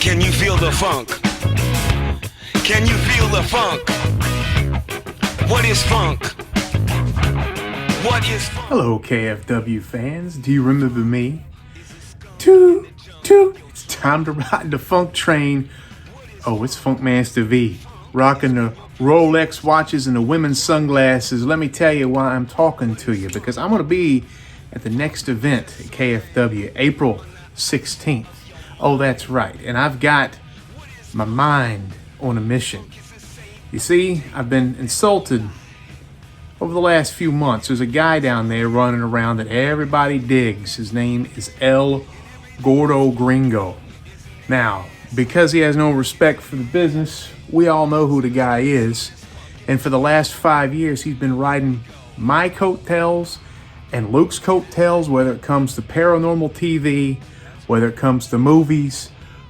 Can you feel the funk? Can you feel the funk? What is funk? What is funk? Hello, KFW fans. Do you remember me? Toot, toot. It's time to ride the funk train. Oh, it's Funkmaster V, rocking the Rolex watches and the women's sunglasses. Let me tell you why I'm talking to you, because I'm going to be at the next event at KFW, April 16th. Oh, that's right. And I've got my mind on a mission. You see, I've been insulted over the last few months. There's a guy down there running around that everybody digs. His name is Gordo Gringo. Now, because he has no respect for the business, we all know who the guy is. And for the last 5 years, he's been riding my coattails and Luke's coattails, whether it comes to paranormal TV, whether it comes to movies,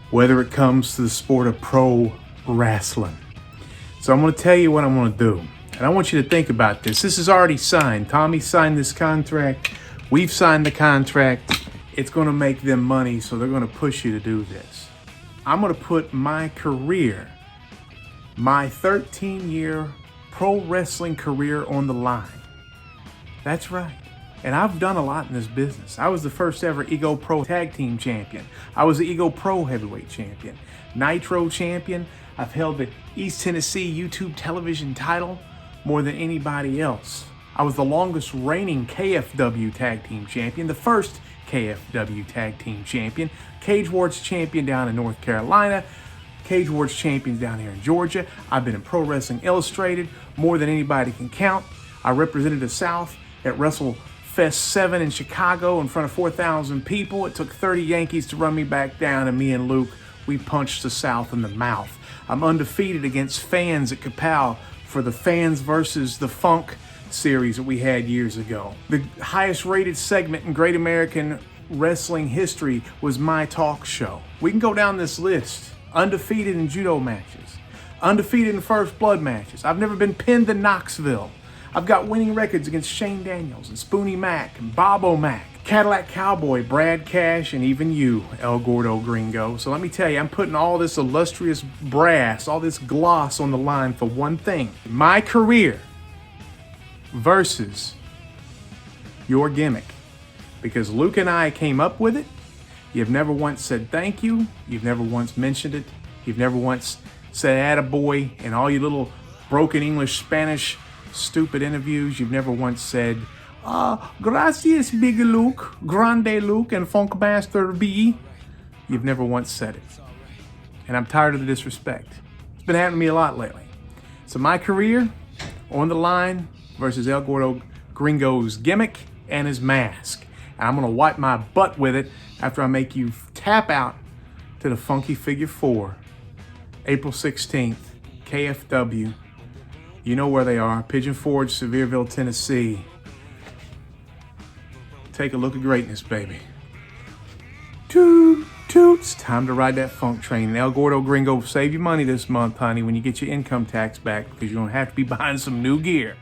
whether it comes to the sport of pro wrestling. So I'm going to tell you what I'm going to do. And I want you to think about this. This is already signed. Tommy signed this contract. We've signed the contract. It's going to make them money, so they're going to push you to do this. I'm going to put my career, my 13-year pro wrestling career on the line. That's right. And I've done a lot in this business. I was the first ever Ego Pro Tag Team Champion. I was the Ego Pro Heavyweight Champion. Nitro Champion. I've held the East Tennessee YouTube television title more than anybody else. I was the longest reigning KFW Tag Team Champion, the first KFW Tag Team Champion, Cage Wars Champion down in North Carolina, Cage Wars Champions down here in Georgia. I've been in Pro Wrestling Illustrated more than anybody can count. I represented the South at WrestleFest 7 in Chicago in front of 4,000 people. It took 30 Yankees to run me back down, and me and Luke, we punched the South in the mouth. I'm undefeated against fans at Kapow for the Fans versus the Funk series that we had years ago. The highest rated segment in Great American Wrestling history was my talk show. We can go down this list. Undefeated in judo matches. Undefeated in first blood matches. I've never been pinned in Knoxville. I've got winning records against Shane Daniels and Spoonie Mac and Bob O'Mac, Cadillac Cowboy, Brad Cash, and even you, El Gordo Gringo. So let me tell you, I'm putting all this illustrious brass, all this gloss on the line for one thing. My career versus your gimmick. Because Luke and I came up with it. You've never once said thank you. You've never once mentioned it. You've never once said attaboy in all your little broken English, Spanish, stupid interviews. You've never once said, gracias, Big Luke, Grande Luke, and Funkmaster V. You've never once said it. And I'm tired of the disrespect. It's been happening to me a lot lately. So my career on the line versus El Gordo Gringo's gimmick and his mask. And I'm going to wipe my butt with it after I make you tap out to the Funky Figure 4. April 16th, KFW. You know where they are. Pigeon Forge, Sevierville, Tennessee. Take a look at greatness, baby. Toot, toot. It's time to ride that funk train. And El Gordo Gringo, save your money this month, honey, when you get your income tax back, because you're going to have to be buying some new gear.